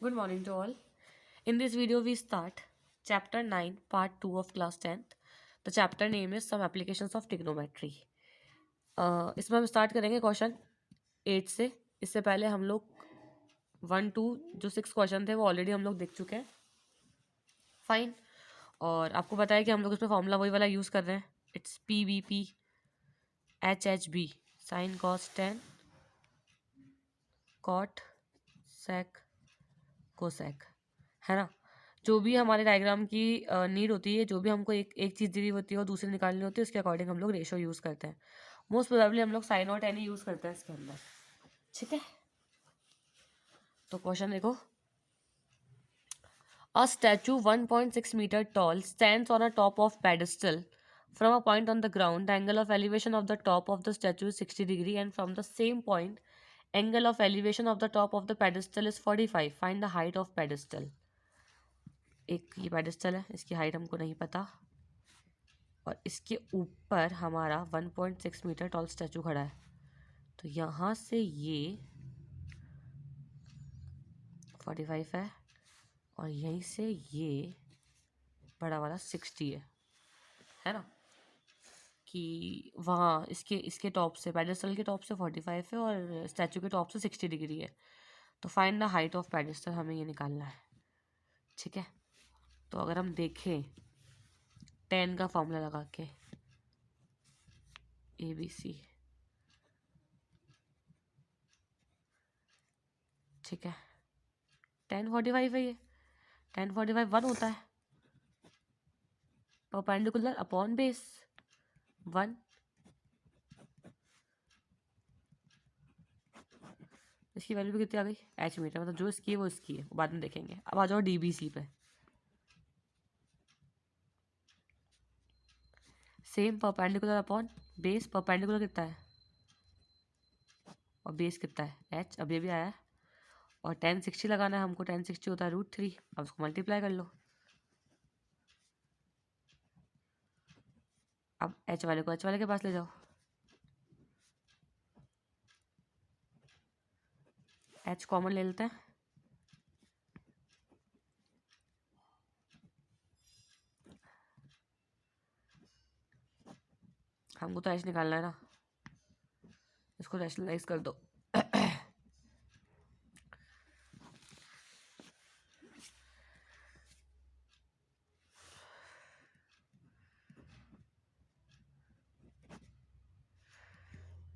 Good morning to all. In this video, we start Chapter 9, Part 2 of Class 10th. The chapter name is Some Applications of Trigonometry. इसमें हम start करेंगे question 8 से. इससे पहले हम लोग 1 2 जो 6 क्वेश्चन थे वो ऑलरेडी हम लोग देख चुके हैं. फाइन. और आपको पता है कि हम लोग इसमें फॉर्मूला वही वाला यूज़ कर रहे हैं. It's PBP HHB sin cos tan cot sec cosec, है ना. जो भी हमारे डायग्राम की नीड होती है, जो भी हमको एक चीज़ दी हुई होती है और दूसरी निकालनी होती है, उसके अकॉर्डिंग हम लोग रेशो यूज़ करते हैं. मोस्ट प्रोबेबली हम लोग साइन और टेन ही यूज़ करते हैं इसके अंदर. ठीक है. तो क्वेश्चन देखो. A statue 1.6 metre tall stands on a top of pedestal from a point on the ground. The angle of elevation of the top of the statue is 60 degree and from the same point angle of elevation of the top of the pedestal is 45. Find the height of pedestal. एक ये pedestal है, इसकी height हमको नहीं पता, और इसके ऊपर हमारा 1.6 मीटर टॉल स्टैचू खड़ा है. तो यहाँ से ये 45 है और यहीं से ये बड़ा वाला 60 है ना. कि वहाँ इसके टॉप से, पेडेस्टल के टॉप से 45 है और स्टैचू के टॉप से 60 डिग्री है. तो find the height of pedestal, हमें ये निकालना है. ठीक है. तो अगर हम देखें 10 का फॉर्मूला लगा के ABC, ठीक है. 1045 है, ये 1045 1 होता है. Perpendicular upon base 1. इसकी वैल्यू भी कितनी आ गई? H metre. मतलब जो इसकी है वो इसकी है, बाद में देखेंगे. अब आ जाओ DBC पे. Same perpendicular upon base. Perpendicular कितना है और बेस कितना है? H. अब ये भी आया है. और 1060 लगाना है हमको. 1060 होता है √3. अब उसको मल्टीप्लाई कर लो. अब H वाले को H वाले के पास ले जाओ. H कॉमन ले लेते हैं. हमको तो H निकालना है ना. इसको रैशनलाइज कर दो.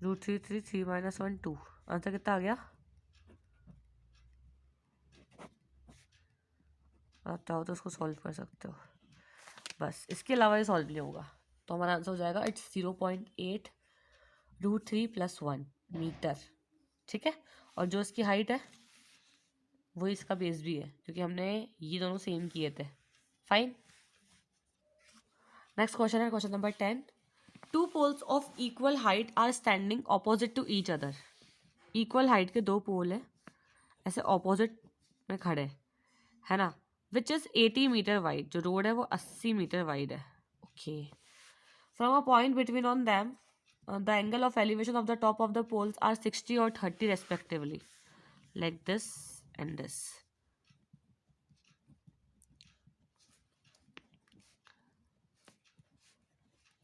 √3 3 - 1 2. आंसर कितना आ गया? आप चाहो तो उसको सॉल्व कर सकते हो. बस इसके अलावा ये सॉल्व नहीं होगा. तो हमारा आंसर हो जाएगा इट्स 0.8 √3 + 1 मीटर. ठीक है. और जो इसकी हाइट है वही इसका बेस भी है, क्योंकि हमने ये दोनों सेम किए थे. फाइन. नेक्स्ट क्वेश्चन है question number 10. 2 poles of equal height are standing opposite to each other. Equal height के 2 पोल है, ऐसे ऑपोजिट में खड़े, है ना. Which is 80 metre wide. जो रोड है वो 80 मीटर वाइड है. Okay. From a point between on them the angle of elevation of the top of the poles are 60 और 30 respectively, like this and this.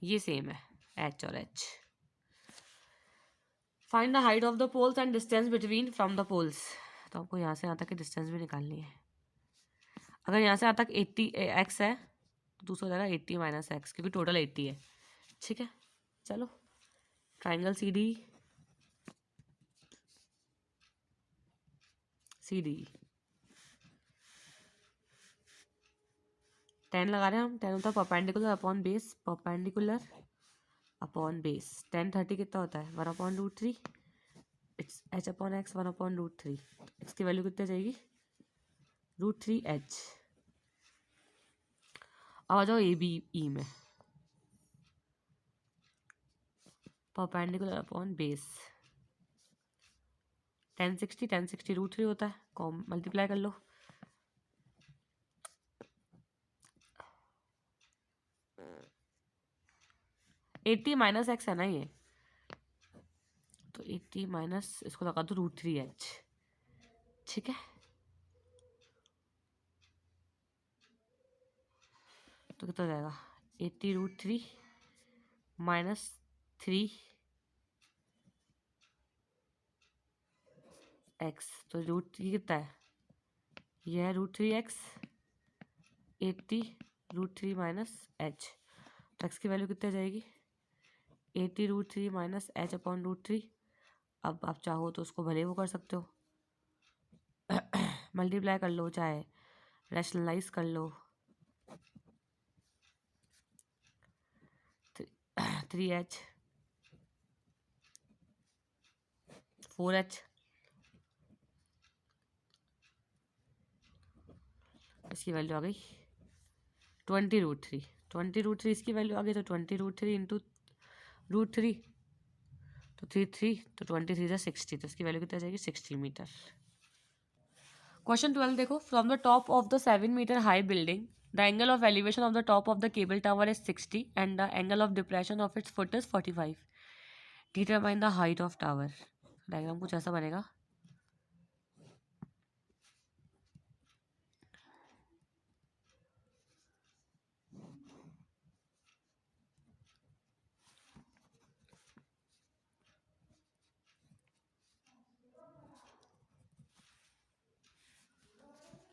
ये सेम है H और H. Find the height of the poles and distance between from the poles. तो आपको यहाँ से यहाँ तक की डिस्टेंस भी निकालनी है. अगर यहाँ से यहाँ तक 80 x है तो दूसरा हो जाएगा 80 - x, क्योंकि टोटल 80 है. ठीक है. चलो. ट्राइंगल CD 10 लगा रहे हैं हम. 10 होता है perpendicular upon base. Perpendicular upon base. 10 30 कितना होता है? 1/√3. It's H/x 1/√3. x की वैल्यू कितनी जाएगी? √3H. अब आ जाओ ABE में. Perpendicular upon base. 1060 √3 होता है. कॉम मल्टीप्लाई कर लो. -80 x है ना ये. तो 80 - इसको लगा दो √3H. ठीक है. तो कितना हो जाएगा 80√3 माइनस 3x। तो √3 कितना है, यह है √3x, 80√3 माइनस h। तो x की वैल्यू कितनी आ जाएगी 80√3 माइनस h/√3। अब आप चाहो तो उसको भले वो कर सकते हो, मल्टीप्लाई कर लो, चाहे रैशनलाइज कर लो। 3h 4h, इसकी वैल्यू आ गई 20√3। 20√3 इसकी वैल्यू आ गई, तो 20√3 इंटू √3, तो 3 तो 23 से 60, तो इसकी वैल्यू कितनी आ जाएगी 60 मीटर। क्वेश्चन 12 देखो, from the top of the 7 metre high building the angle of elevation of the top of the cable tower is 60 and the angle of depression of its foot is 45। Determine the height of tower. Diagram कुछ ऐसा बनेगा।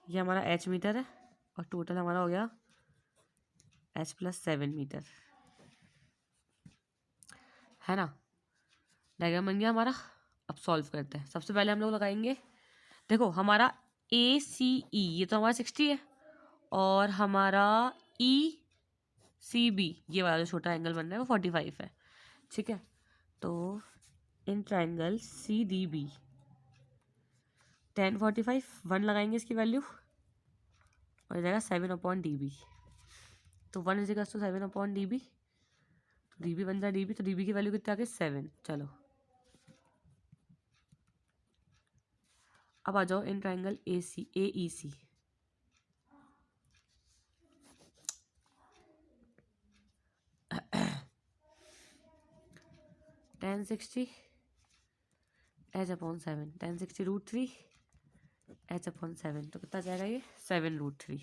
ये हमारा h metre है और total हमारा हो गया h+7 मीटर, है ना। डायग्राम बन गया हमारा। अब सॉल्व करते हैं। सबसे पहले हम लोग लगाएंगे, देखो हमारा ACE ये तो हमारा 60 है, और हमारा ECB ये वाला जो छोटा एंगल बन रहा है वो 45 है, ठीक है। तो इन ट्राइंगल CDB tan 45 1 लगाएंगे इसकी वैल्यू, और जाएगा 7/dB। तो 1 = 7/dB, तो dB बन जाए dB, तो dB की वैल्यू कितनी आ गई 7। चलो अब आ जाओ in triangle AEC। tan 60 h/7, tan 60 √3 h/7, तो कितना जाएगा ये 7√3।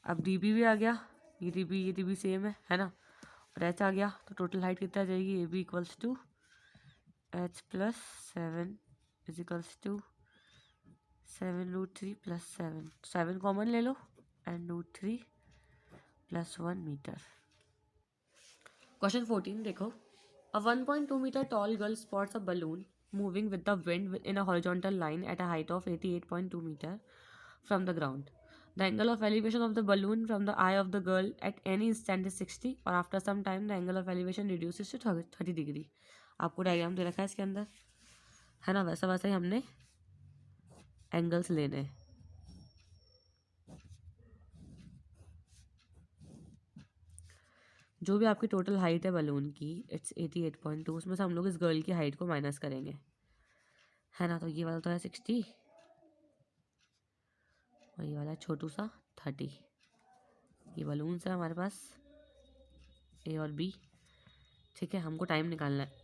अब dB भी आ गया, ये dB सेम है ना, और h आ गया, तो टोटल हाइट कितना आ जाएगी AB equals to h+7 is equals to 7√3 + 7, 7 common ले लो, एंड √3 + 1 मीटर। क्वेश्चन 14 देखो, a 1.2 meter tall girl spots a balloon moving with the wind in a horizontal line at a height of 88.2 meter from the ground. The angle of elevation of the balloon from the eye of the girl at any instant is 60, और after some time the angle of elevation reduces to 30 degree। आपको diagram दे रखा है इसके अंदर, है ना, वैसा वैसा ही हमने एंगल्स लेने हैं। जो भी आपकी टोटल हाइट है बलून की इट्स 88.2, उसमें से हम लोग इस गर्ल की हाइट को माइनस करेंगे, है ना। तो ये वाला तो है 60 और ये वाला है छोटू सा 30। ये बलून्स है हमारे पास A और B, ठीक है। हमको टाइम निकालना है।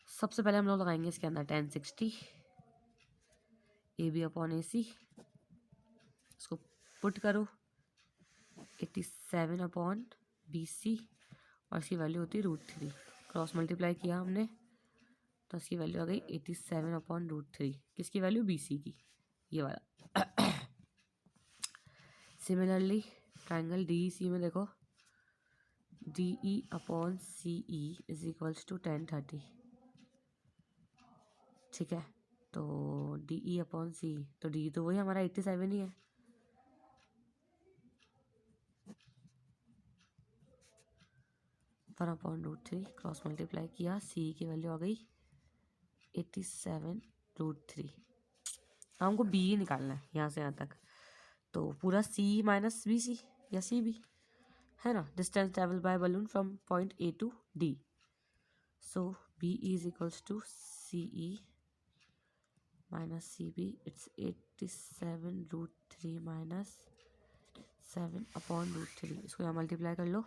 सबसे पहले हम लोग लगाएंगे इसके अंदर tan 60 AB/AC, इसको पुट करो 87/BC, और इसकी वैल्यू होती है √3। क्रॉस मल्टीप्लाई किया हमने तो इसकी वैल्यू आ गई 87/√3। किसकी वैल्यू BC की, ये वाला। सिमिलरली ट्राइंगल DEC में देखो DE/CE is equals to tan 30, ठीक है। तो DE/CE, तो D तो वही हमारा 87 ही है, √3 क्रॉस मल्टीप्लाई किया, CE की वैल्यू आ गई 87√3। हमको B ही निकालना है यहाँ से यहाँ तक, तो पूरा CE - BC या CB, है ना। Distance travel by balloon from point A to D, so B is equals to CE - CB, it's 87√3 - 7/√3। इसको यहाँ मल्टीप्लाई कर लो,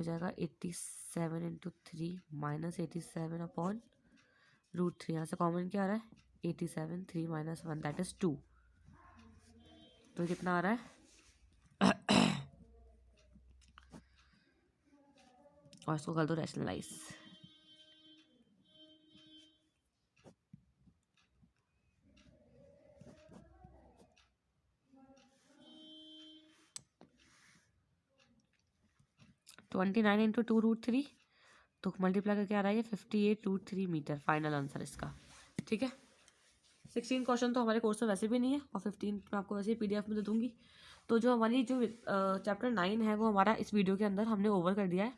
हो जाएगा 87 इंटू 3 माइनस 87/√3। यहाँ से कॉमन क्या आ रहा है 87, 3 माइनस 1 दैट इज 2। तो कितना आ रहा है और इसको कर दो रैशनलाइज। ट्वेंटी 29 इंटू 2√3 तो मल्टीप्लाई करके आ रहा है 58√3 मीटर। फाइनल आंसर इसका। ठीक है, 16 क्वेश्चन तो हमारे कोर्स में वैसे भी नहीं है और 15 मैं आपको वैसे ही PDF में दे दूंगी। तो जो हमारी जो चैप्टर 9 है वो हमारा इस वीडियो के अंदर हमने ओवर कर दिया है,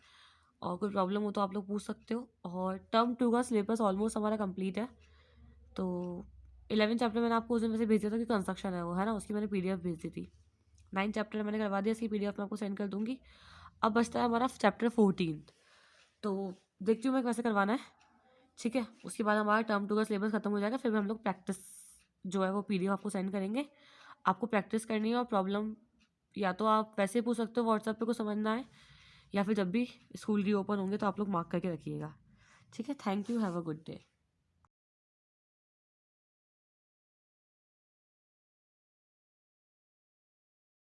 और कोई प्रॉब्लम हो तो आप लोग पूछ सकते हो। और टर्म 2 का सिलेबस ऑलमोस्ट हमारा कंप्लीट है। तो 11 चैप्टर मैंने आपको उस दिन वैसे भेज दिया था कि कंस्ट्रक्शन है वो, है ना, उसकी मैंने PDF भेज दी थी। 9 चैप्टर मैंने करवा दिया, इसकी PDF मैं आपको सेंड कर दूंगी। अब बचता है हमारा चैप्टर 14, तो देखती हूँ मैं कैसे करवाना है। ठीक है, उसके बाद हमारा टर्म 2 का सिलेबस खत्म हो जाएगा, फिर हम लोग प्रैक्टिस जो है वो PDF आपको सेंड करेंगे। आपको प्रैक्टिस करनी है और प्रॉब्लम या तो आप वैसे पूछ सकते हो व्हाट्सएप पे कुछ समझना है, या फिर जब भी स्कूल रीओपन होंगे तो आप लोग मार्क करके रखिएगा। ठीक है, thank you, have a good day.